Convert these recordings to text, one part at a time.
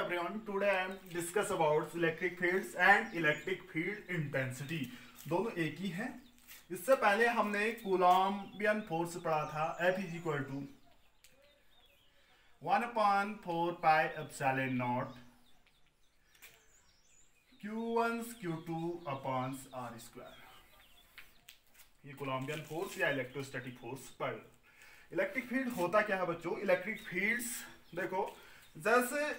everyone. Today I am discuss about electric fields and electric field intensity. दोनों एक ही हैं. इससे पहले हमने कूलम्बियन फोर्स पढ़ा था. F is equal to 1/4 pi epsilon naught Q1 Q2 upon R square. ये कूलम्बियन फोर्स या इलेक्ट्रोस्टैटिक फोर्स पर. इलेक्ट्रिक फील्ड होता क्या है बच्चों? इलेक्ट्रिक फील्ड्स देखो, जैसे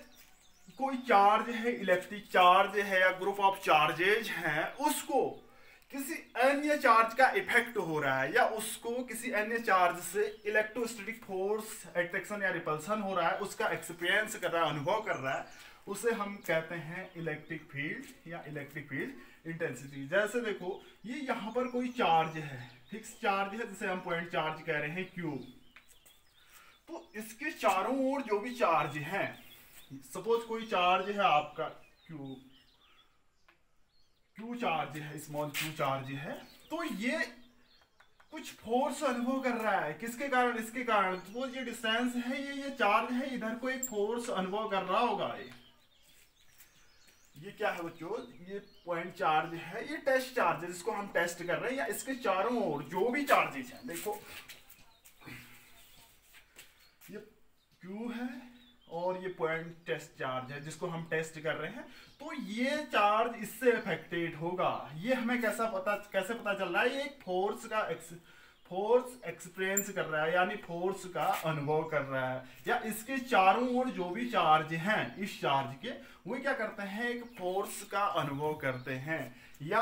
कोई चार्ज है, इलेक्ट्रिक चार्ज है या ग्रुप ऑफ चार्जेज हैं, उसको किसी अन्य चार्ज का इफेक्ट हो रहा है या उसको किसी अन्य चार्ज से इलेक्ट्रोस्टैटिक फोर्स अट्रैक्शन या रिपल्सन हो रहा है, उसका एक्सपीरियंस कर रहा है, अनुभव कर रहा है, उसे हम कहते हैं इलेक्ट्रिक फील्ड या इलेक्ट्रिक फील्ड इंटेंसिटी. जैसे देखो, ये यहाँ पर कोई चार्ज है, फिक्स चार्ज है, जिसे हम पॉइंट चार्ज कह रहे हैं Q. तो इसके चारों ओर जो भी चार्ज हैं, सपोज कोई चार्ज है आपका Q चार्ज है, स्मॉल Q चार्ज है, तो ये कुछ फोर्स अनुभव कर रहा है. किसके कारण? इसके कारण. तो ये डिस्टेंस है, ये चार्ज है, इधर को एक फोर्स अनुभव कर रहा होगा. ये क्या है बच्चों? ये पॉइंट चार्ज है, ये टेस्ट चार्ज है जिसको हम टेस्ट कर रहे हैं. या इसके चारों ओर जो भी चार्जेस हैं, देखो ये Q है और ये पॉइंट टेस्ट चार्ज है जिसको हम टेस्ट कर रहे हैं. तो ये चार्ज इससे अफेक्टेड होगा. ये हमें कैसे पता चल रहा है? ये एक फोर्स एक्सपीरियंस कर रहा है, यानी फोर्स का अनुभव कर रहा है. या इसके चारों ओर जो भी चार्ज हैं, इस चार्ज के, वो क्या करते हैं? एक फोर्स का अनुभव करते हैं. या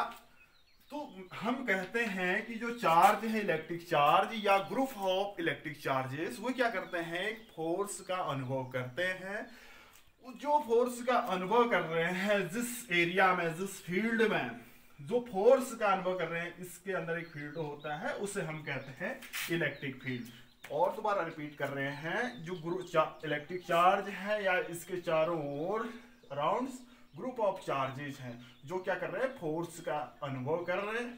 तो हम कहते हैं कि जो चार्ज है, इलेक्ट्रिक चार्ज या ग्रुप ऑफ इलेक्ट्रिक चार्जेस, वो क्या करते हैं? एक फोर्स का अनुभव करते हैं. जो फोर्स का अनुभव कर रहे हैं, जिस एरिया में, जिस फील्ड में जो फोर्स का अनुभव कर रहे हैं, इसके अंदर एक फील्ड होता है, उसे हम कहते हैं इलेक्ट्रिक फील्ड. और दोबारा रिपीट कर रहे हैं, जो इलेक्ट्रिक चार्ज है या इसके चारों ओर अराउंड ग्रुप ऑफ चार्जेस हैं, जो क्या कर रहे हैं? फोर्स का अनुभव कर रहे हैं,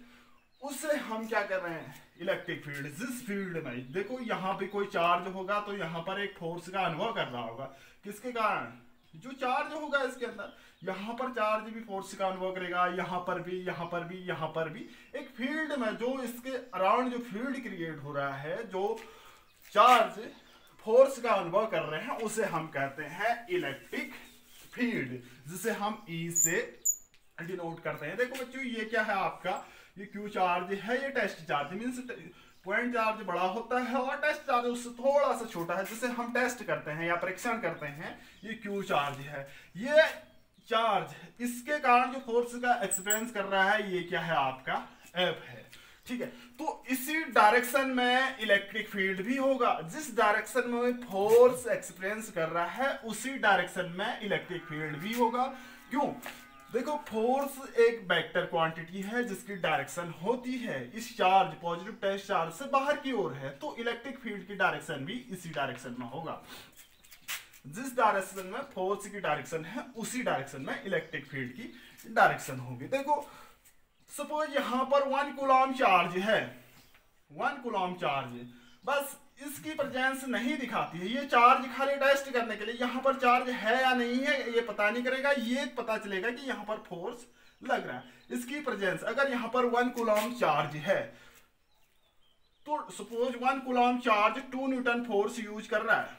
उसे हम क्या कर रहे हैं? Electric field. जिस फील्ड में देखो, यहाँ पे कोई चार्ज होगा तो यहाँ पर एक फोर्स का अनुभव कर रहा होगा. किसके कारण? जो चार्ज होगा इसके अंदर, यहाँ पर चार्ज भी फोर्स का अनुभव करेगा, यहाँ पर भी, यहाँ पर भी, यहाँ पर भी. एक फील्ड में जो इसके अराउंड जो फील्ड क्रिएट हो रहा है, जो चार्ज फोर्स का अनुभव कर रहे हैं, उसे हम कहते हैं इलेक्ट्रिक फील्ड, जिसे हम E से डिनोट करते हैं. देखो बच्चों, ये क्या है आपका? ये Q चार्ज है, ये test charge means point charge बड़ा होता है और टेस्ट चार्ज उससे थोड़ा सा छोटा है, जिसे हम टेस्ट करते हैं या परीक्षण करते हैं. ये Q चार्ज है, ये चार्ज, इसके कारण जो फोर्स का एक्सपीरियंस कर रहा है, ये क्या है आपका? F है. ठीक है. तो इसी डायरेक्शन में इलेक्ट्रिक फील्ड भी होगा. जिस डायरेक्शन में फोर्स एक्सपीरियंस कर रहा है, उसी डायरेक्शन में इलेक्ट्रिक फील्ड भी होगा. क्यों? देखो, फोर्स एक वेक्टर क्वांटिटी है जिसकी डायरेक्शन होती है इस चार्ज, पॉजिटिव टेस्ट चार्ज से बाहर की ओर है. तो इलेक्ट्रिक फील्ड की डायरेक्शन भी इसी डायरेक्शन में होगा. जिस डायरेक्शन में फोर्स की डायरेक्शन है, उसी डायरेक्शन में इलेक्ट्रिक फील्ड की डायरेक्शन होगी. देखो, सपोज यहां पर 1 कूलम चार्ज है, 1 कूलम चार्ज, बस इसकी प्रेजेंस नहीं दिखाती है. ये चार्ज खाली टेस्ट करने के लिए, यहाँ पर चार्ज है या नहीं है ये पता नहीं करेगा. ये पता चलेगा कि यहाँ पर फोर्स लग रहा है. इसकी प्रेजेंस, अगर यहाँ पर 1 कूलम चार्ज है, तो suppose 1 coulomb charge 2 Newton force use कर रहा है.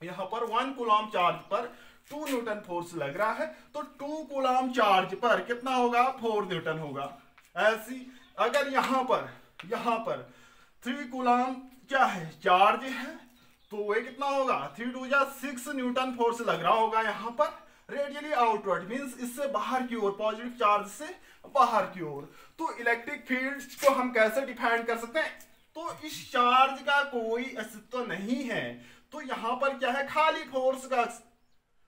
यहाँ पर 1 कूलम चार्ज पर 2 न्यूटन फोर्स लग रहा है, तो 2 कूलम चार्ज पर कितना होगा? 4 न्यूटन होगा. ऐसी अगर यहाँ पर 3 कूलम क्या है? चार्ज है, तो वह कितना होगा? 3 2 जा 6 न्यूटन फोर्स लग रहा होगा यहाँ पर रेडियली आउटवर्ड, मींस इससे बाहर की ओर, पॉजिटिव चार्ज से बाहर की ओर. तो इलेक्ट्रिक फील्ड को हम कैसे डिफाइन कर सकते हैं? तो इस चार्ज का कोई अस्तित्व नहीं है, तो यहाँ पर क्या है? खाली फोर्स का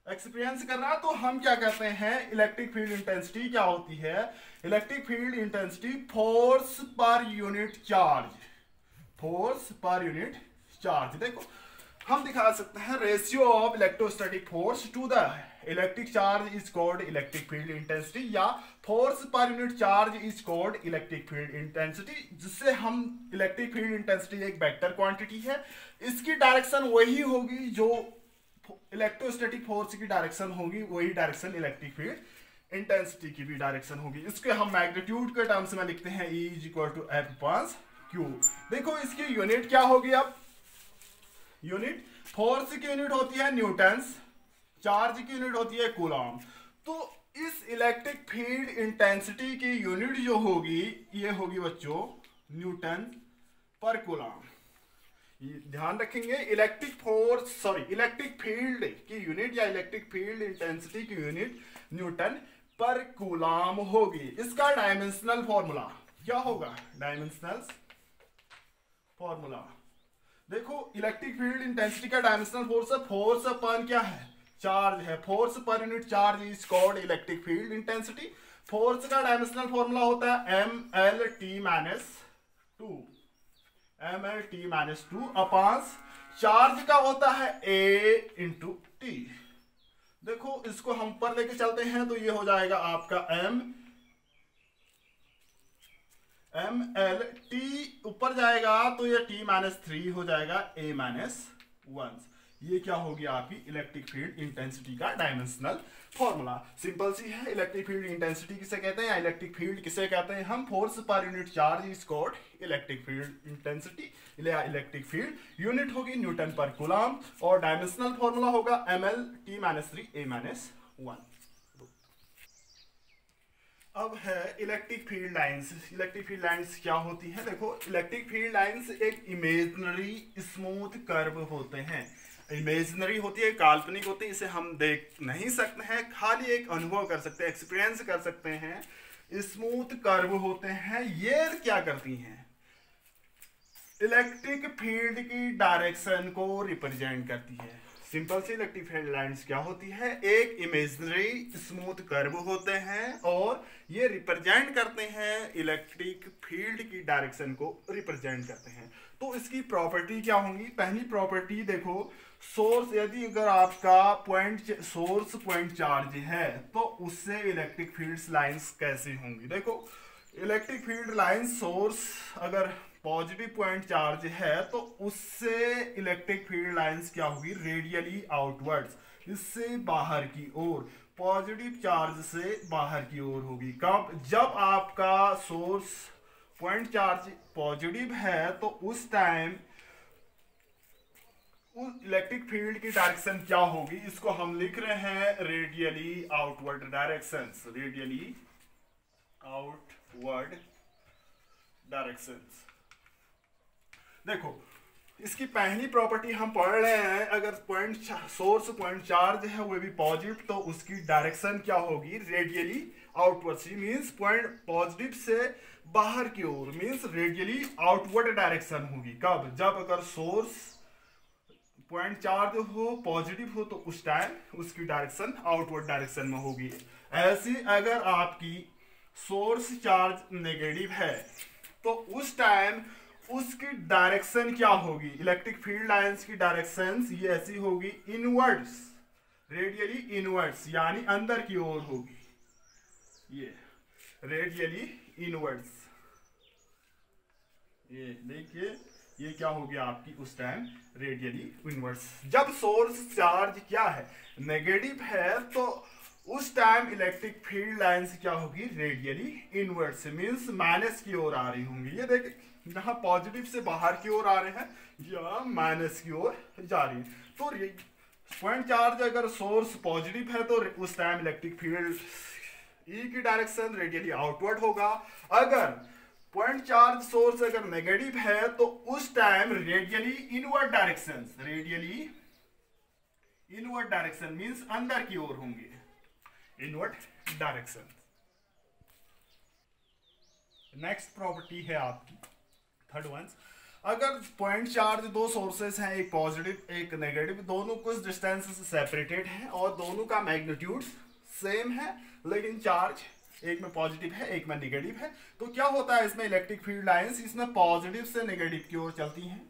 एक्सपीरियंस कर रहा है. तो हम क्या कहते हैं? इलेक्ट्रिक फील्ड इंटेंसिटी क्या होती है? Electric field intensity force per unit charge, force per unit charge. देखो, हम दिखा सकते हैं ratio of electrostatic force to the electric charge is called electric field intensity, या force per unit charge is called electric field intensity. जिससे हम electric field intensity एक vector quantity है, इसकी डायरेक्शन वही होगी जो इलेक्ट्रोस्टैटिक फोर्स की डायरेक्शन होगी वही डायरेक्शन इलेक्ट्रिक फील्ड इंटेंसिटी की भी डायरेक्शन होगी। इसके हम मैग्नीट्यूड के टर्म्स में लिखते हैं E इक्वल टू F/Q। देखो इसकी यूनिट क्या होगी, अब यूनिट फोर्स की यूनिट होती है न्यूटन्स, चार्ज की यूनिट होती है कूलॉम। तो इस इलेक्ट्रिक फील्ड इंटेंसिटी की यूनिट जो होगी ये होगी बच्चों न्यूटन पर कूलॉम। ध्यान रखेंगे इलेक्ट्रिक फील्ड की यूनिट या इलेक्ट्रिक फील्ड इंटेंसिटी की यूनिट न्यूटन पर कूलॉम होगी। इसका डायमेंशनल फॉर्मूला क्या होगा, डायमेंशनल फॉर्मूला देखो इलेक्ट्रिक फील्ड इंटेंसिटी का डायमेंशनल फोर्स अपन क्या है, चार्ज है, force per unit charge is called electric field intensity. Force का डायमेंशनल फॉर्मूला होता है mLT-2 अपॉन चार्ज का होता है A/T। देखो इसको हम ऊपर लेके चलते हैं तो ये हो जाएगा आपका mLT, ऊपर जाएगा तो ये T-3 हो जाएगा A-1। ये क्या होगी आपकी इलेक्ट्रिक फील्ड इंटेंसिटी का डायमेंशनल फॉर्मूला। सिंपल सी है, इलेक्ट्रिक फील्ड इंटेंसिटी किसे कहते हैं या इलेक्ट्रिक फील्ड किसे कहते हैं हम, force per unit charge is called electric field intensity या इलेक्ट्रिक फील्ड यूनिट होगी न्यूटन पर कूलॉम और डायमेंशनल फॉर्मूला होगा mLT-3 A-1। अब है electric field lines. Electric field lines क्या होती है, देखो इलेक्ट्रिक फील्ड लाइंस एक इमेजिनरी स्मूथ कर्व होते हैं। इमेजिनरी होती है, काल्पनिक होती है, इसे हम देख नहीं सकते हैं, खाली एक अनुभव कर सकते हैं, एक्सपीरियंस कर सकते हैं। स्मूथ कर्व होते हैं, ये क्या करती हैं, इलेक्ट्रिक फील्ड की डायरेक्शन को रिप्रेजेंट करती है। सिंपल सी इलेक्ट्रिक फील्ड लाइंस क्या होती है, एक इमेजिनरी स्मूथ कर्व होते हैं और ये रिप्रेजेंट करते हैं इलेक्ट्रिक फील्ड की डायरेक्शन को रिप्रेजेंट करते हैं। तो इसकी प्रॉपर्टी क्या होंगी, पहली प्रॉपर्टी देखो, सोर्स यदि अगर आपका सोर्स पॉइंट चार्ज है तो उससे इलेक्ट्रिक फील्ड लाइंस कैसी होंगी। देखो इलेक्ट्रिक फील्ड लाइंस सोर्स अगर पॉजिटिव पॉइंट चार्ज है तो उससे इलेक्ट्रिक फील्ड लाइंस क्या होगी, रेडियली आउटवर्ड्स, इससे बाहर की ओर, पॉजिटिव चार्ज से बाहर की ओर होगी। कब, जब आपका सोर्स पॉइंट चार्ज पॉजिटिव है तो उस टाइम उस इलेक्ट्रिक फील्ड की डायरेक्शन क्या होगी, इसको हम लिख रहे हैं radially outward directions, radially outward directions. देखो इसकी पहली प्रॉपर्टी हम पढ़ रहे हैं, अगर सोर्स पॉइंट चार्ज है वो भी पॉजिटिव तो उसकी डायरेक्शन क्या होगी, radially outward, means point positive से बाहर की ओर, मींस रेडियली आउटवर्ड डायरेक्शन होगी। कब, जब अगर सोर्स पॉइंट चार्ज हो पॉजिटिव हो तो उस टाइम उसकी डायरेक्शन आउटवर्ड डायरेक्शन में होगी। ऐसी अगर आपकी सोर्स चार्ज नेगेटिव है तो उस टाइम उसकी डायरेक्शन क्या होगी, इलेक्ट्रिक फील्ड लाइंस की डायरेक्शन ये ऐसी होगी, इनवर्ड्स, रेडियली इनवर्ड्स, यानी अंदर की ओर होगी, ये रेडियली इनवर्ड्स। ये देखिए ये क्या होगी आपकी उस टाइम रेडियली इनवर्स। जब सोर्स चार्ज क्या है, नेगेटिव है, तो उस टाइम इलेक्ट्रिक फील्ड लाइंस क्या होगी, रेडियली इनवर्स, मींस माइनस की ओर आ रही होंगी। ये देखिए जहां पॉजिटिव से बाहर की ओर आ रहे हैं या माइनस की ओर जा रही है। तो पॉइंट चार्ज अगर सोर्स पॉजिटिव है तो उस टाइम इलेक्ट्रिक फील्ड ई की डायरेक्शन रेडियली आउटवर्ड होगा। अगर पॉइंट चार्ज सोर्स अगर नेगेटिव है तो उस time radially inward direction, radially inward direction means अंदर की ओर होंगे, इनवर्ड डायरेक्शन। नेक्स्ट प्रॉपर्टी है आपकी थर्ड वन, अगर पॉइंट चार्ज दो सोर्सेस हैं, एक पॉजिटिव एक नेगेटिव, दोनों कुछ डिस्टेंस से सेपरेटेड हैं और दोनों का मैग्नीट्यूड सेम है, लेकिन चार्ज एक में पॉजिटिव है एक में नेगेटिव है, तो क्या होता है इसमें इलेक्ट्रिक फील्ड लाइंस इसमें पॉजिटिव से नेगेटिव की ओर चलती हैं,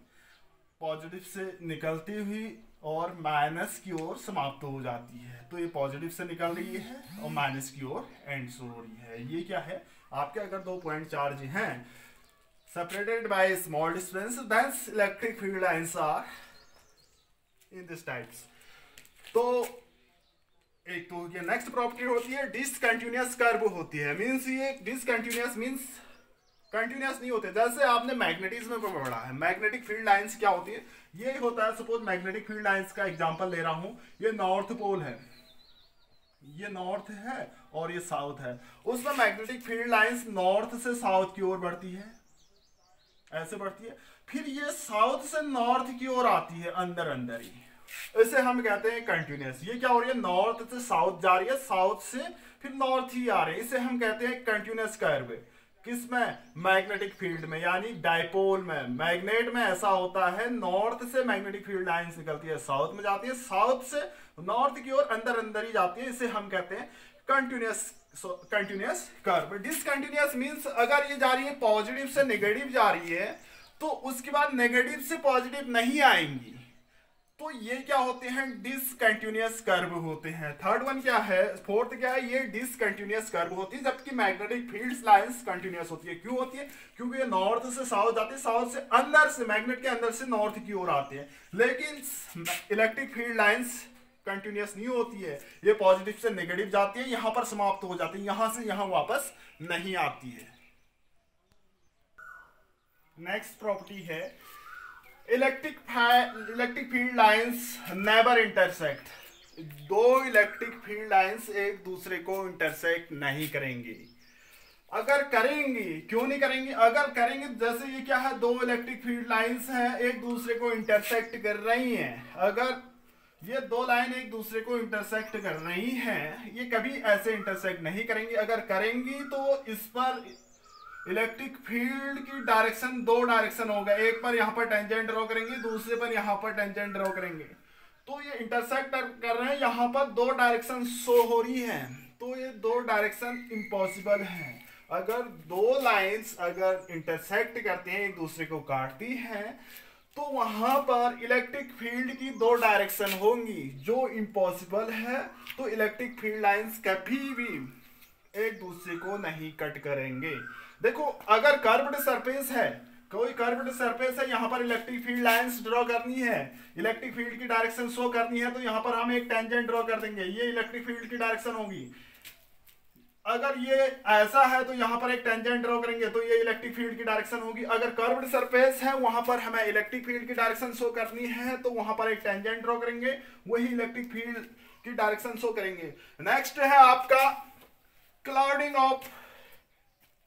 पॉजिटिव से निकलती हुई और माइनस की ओर समाप्त हो जाती है। तो ये पॉजिटिव से निकल रही है और माइनस की ओर एंड हो रही है। ये क्या है आपके, अगर दो पॉइंट चार्ज हैं separated by a small distance, then electric field lines are in this types। तो एक तो ये नेक्स्ट प्रॉपर्टी होती है डिसकंटिन्यूअस कर्व होती है। मींस ये डिसकंटिन्यूअस मींस कंटिन्यूअस नहीं होते। जैसे आपने मैग्नेटिज्म में पढ़ा है, मैग्नेटिक फील्ड लाइंस क्या होती है, ये होता है। सपोज मैग्नेटिक फील्ड लाइंस का एग्जांपल ले रहा हूं, ये नॉर्थ पोल है, ये नॉर्थ है और ये साउथ है। उसमें मैग्नेटिक फील्ड लाइंस नॉर्थ से साउथ की ओर बढ़ती है, ऐसे बढ़ती है, फिर ये साउथ से नॉर्थ की ओर आती है अंदर अंदर ही। इसे हम कहते हैं कंटिन्यूअस। ये क्या हो रही है, नॉर्थ से साउथ जा रही है, साउथ से फिर नॉर्थ ही आ रहे हैं। इसे हम कहते हैं कंटिन्यूअस कर्व। किसमें, मैग्नेटिक फील्ड में, यानी डायपोल में। मैग्नेट में ऐसा होता है, नॉर्थ से मैग्नेटिक फील्ड लाइंस निकलती है, साउथ में जाती है, साउथ से नॉर्थ की ओर अंदर अंदर ही जाती है। इसे हम कहते हैं कंटिन्यूअस कर्व। डिसकंटिन्यूअस मींस अगर ये जा रही है पॉजिटिव से नेगेटिव जा रही है, तो उसके बाद नेगेटिव से पॉजिटिव नहीं आएंगी, तो ये क्या होते हैं, डिसकंटिन्यूअस कर्व होते हैं। थर्ड वन क्या है, फोर्थ क्या है, ये डिसकंटिन्यूअस कर्व होती है। जबकि मैग्नेटिक फील्ड लाइंस कंटिन्यूअस होती है। क्यों होती है, क्योंकि ये नॉर्थ से साउथ जाती है, साउथ से अंदर से, मैग्नेट के अंदर से नॉर्थ की ओर आते हैं। लेकिन इलेक्ट्रिक फील्ड लाइंस कंटिन्यूअस नहीं होती है, ये पॉजिटिव से नेगेटिव जाती है, यहां पर समाप्त हो जाती है, यहां से यहां वापस नहीं आती है। नेक्स्ट प्रॉपर्टी है electric field lines never intersect. दो इलेक्ट्रिक फील्ड लाइंस एक दूसरे को इंटरसेक्ट नहीं करेंगी। अगर करेंगी, क्यों नहीं करेंगी, अगर करेंगे, जैसे ये क्या है, दो इलेक्ट्रिक फील्ड लाइंस हैं, एक दूसरे को इंटरसेक्ट कर रही हैं। अगर ये दो लाइन एक दूसरे को इंटरसेक्ट कर रही हैं, ये कभी ऐसे इंटरसेक्ट नहीं करेंगी। अगर करेंगी तो इस पर इलेक्ट्रिक फील्ड की डायरेक्शन दो डायरेक्शन होगा, एक पर यहाँ पर टेंजेंट ड्रॉ करेंगे, दूसरे पर यहाँ पर टेंजेंट ड्रॉ करेंगे। तो ये इंटरसेक्ट कर रहे हैं, यहाँ पर दो डायरेक्शन शो हो रही हैं, तो ये दो डायरेक्शन इम्पॉसिबल हैं। अगर दो लाइंस अगर इंटरसेक्ट करते हैं, एक दूसरे को काटती हैं, तो वहां पर इलेक्ट्रिक फील्ड की दो डायरेक्शन होंगी जो इम्पॉसिबल है। तो इलेक्ट्रिक फील्ड लाइंस कभी भी एक दूसरे को नहीं कट करेंगे। देखो, अगर कर्व्ड सरफेस है, कोई कर्व्ड सरफेस है, यहाँ पर इलेक्ट्रिक फील्ड लाइंस ड्रॉ करनी है, इलेक्ट्रिक फील्ड की डायरेक्शन शो करनी है, तो यहाँ पर हम एक टेंजेंट ड्रॉ कर देंगे, ये इलेक्ट्रिक फील्ड की डायरेक्शन होगी। अगर ये ऐसा है तो यहाँ पर एक टेंजेंट ड्रॉ करेंगे, तो ये इलेक्ट्रिक फील्ड की डायरेक्शन होगी। अगर कर्व्ड सरफेस है, वहां पर हमें इलेक्ट्रिक फील्ड की डायरेक्शन शो करनी है, तो वहां पर एक टेंजेंट ड्रॉ करेंगे, वही इलेक्ट्रिक फील्ड की डायरेक्शन शो करेंगे। नेक्स्ट है आपका clouding of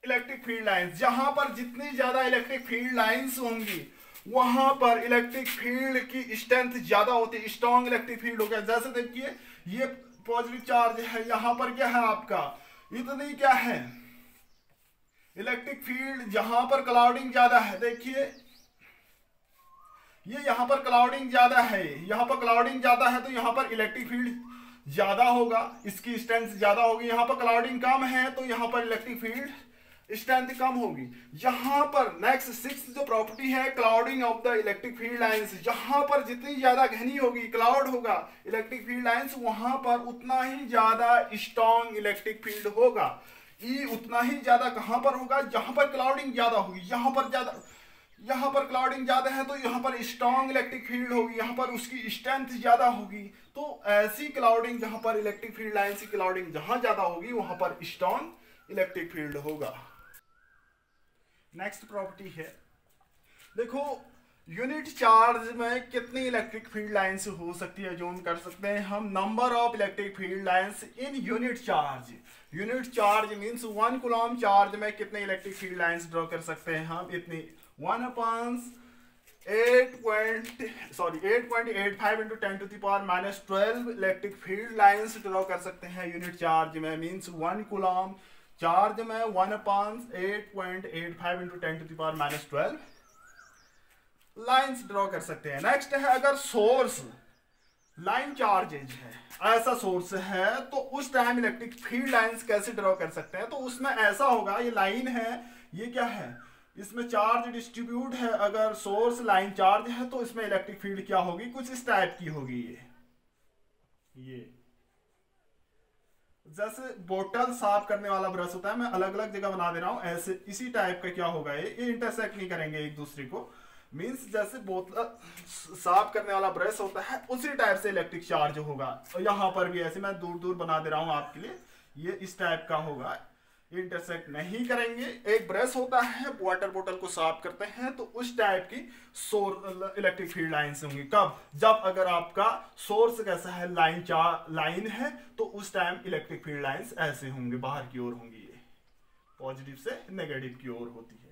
electric field lines. जहां पर जितनी ज्यादा इलेक्ट्रिक फील्ड लाइंस होंगी, वहां पर इलेक्ट्रिक फील्ड की स्ट्रेंथ ज्यादा होती है, स्ट्रॉन्ग इलेक्ट्रिक फील्ड हो गया। जैसे देखिए, ये पॉजिटिव चार्ज है, यहां पर क्या है आपका, इतनी क्या है इलेक्ट्रिक फील्ड। जहां पर क्लाउडिंग ज्यादा है, देखिए ये यहां पर क्लाउडिंग ज्यादा है, यहां पर क्लाउडिंग ज्यादा है, तो यहां पर इलेक्ट्रिक फील्ड ज्यादा होगा, इसकी स्ट्रेंथ ज्यादा होगी। यहां पर क्लाउडिंग कम है, तो यहां पर इलेक्ट्रिक फील्ड स्ट्रेंथ कम होगी। यहां पर नेक्स्ट सिक्स्थ जो प्रॉपर्टी है, clouding of the electric field lines. जहां पर जितनी ज्यादा घनी होगी, क्लाउड होगा इलेक्ट्रिक फील्ड लाइंस, वहां पर उतना ही ज्यादा स्ट्रॉन्ग इलेक्ट्रिक फील्ड होगा। ई उतना ही ज्यादा कहां पर होगा, जहां पर क्लाउडिंग ज्यादा होगी। यहां पर क्लाउडिंग ज्यादा है, तो यहां पर स्ट्रॉन्ग इलेक्ट्रिक फील्ड होगी, यहां पर उसकी स्ट्रेंथ ज्यादा होगी। तो ऐसी क्लाउडिंग, जहां पर इलेक्ट्रिक फील्ड लाइंस की क्लाउडिंग जहां ज्यादा होगी, वहां पर स्ट्रॉन्ग इलेक्ट्रिक फील्ड होगा। नेक्स्ट प्रॉपर्टी है, देखो यूनिट चार्ज में कितनी इलेक्ट्रिक फील्ड लाइंस हो सकती है, जो हम कर सकते हैं हम, number of electric field lines in unit charge. Unit charge means 1 coulomb charge में कितने इलेक्ट्रिक फील्ड लाइंस ड्रॉ कर सकते हैं हम, इतनी 8.85 into 10 to the power minus 12 electric field lines draw कर सकते हैं यूनिट चार्ज में। मींस 1 कूलम चार्ज में 1/8.85 into 10 to the power minus 12 lines draw कर सकते हैं। नेक्स्ट है, अगर सोर्स लाइन चार्जेज है, ऐसा सोर्स है, तो उस टाइम इलेक्ट्रिक फील्ड लाइंस कैसे ड्रॉ कर सकते हैं। तो उसमें ऐसा होगा, ये लाइन है, ये क्या है, इसमें चार्ज डिस्ट्रीब्यूट है। अगर सोर्स लाइन चार्ज है, तो इसमें इलेक्ट्रिक फील्ड क्या होगी, कुछ इस टाइप की होगी। ये जैसे बोतल साफ करने वाला ब्रश होता है, मैं अलग अलग जगह बना दे रहा हूं, ऐसे इसी टाइप का क्या होगा, ये इंटरसेक्ट नहीं करेंगे एक दूसरे को। मीन्स जैसे बोतल साफ करने वाला ब्रश होता है उसी टाइप से इलेक्ट्रिक चार्ज होगा। और यहाँ पर भी ऐसे मैं दूर दूर बना दे रहा हूँ आपके लिए, ये इस टाइप का होगा, इंटरसेक्ट नहीं करेंगे। एक ब्रश होता है, वाटर बोतल को साफ करते हैं तो उस टाइप की इलेक्ट्रिक फील्ड लाइन्स होंगी। कब? जब अगर आपका सोर्स कैसा है, लाइन है, तो उस टाइम इलेक्ट्रिक फील्ड लाइन्स ऐसे होंगे, बाहर की ओर होंगी, ये पॉजिटिव से नेगेटिव की ओर होती है।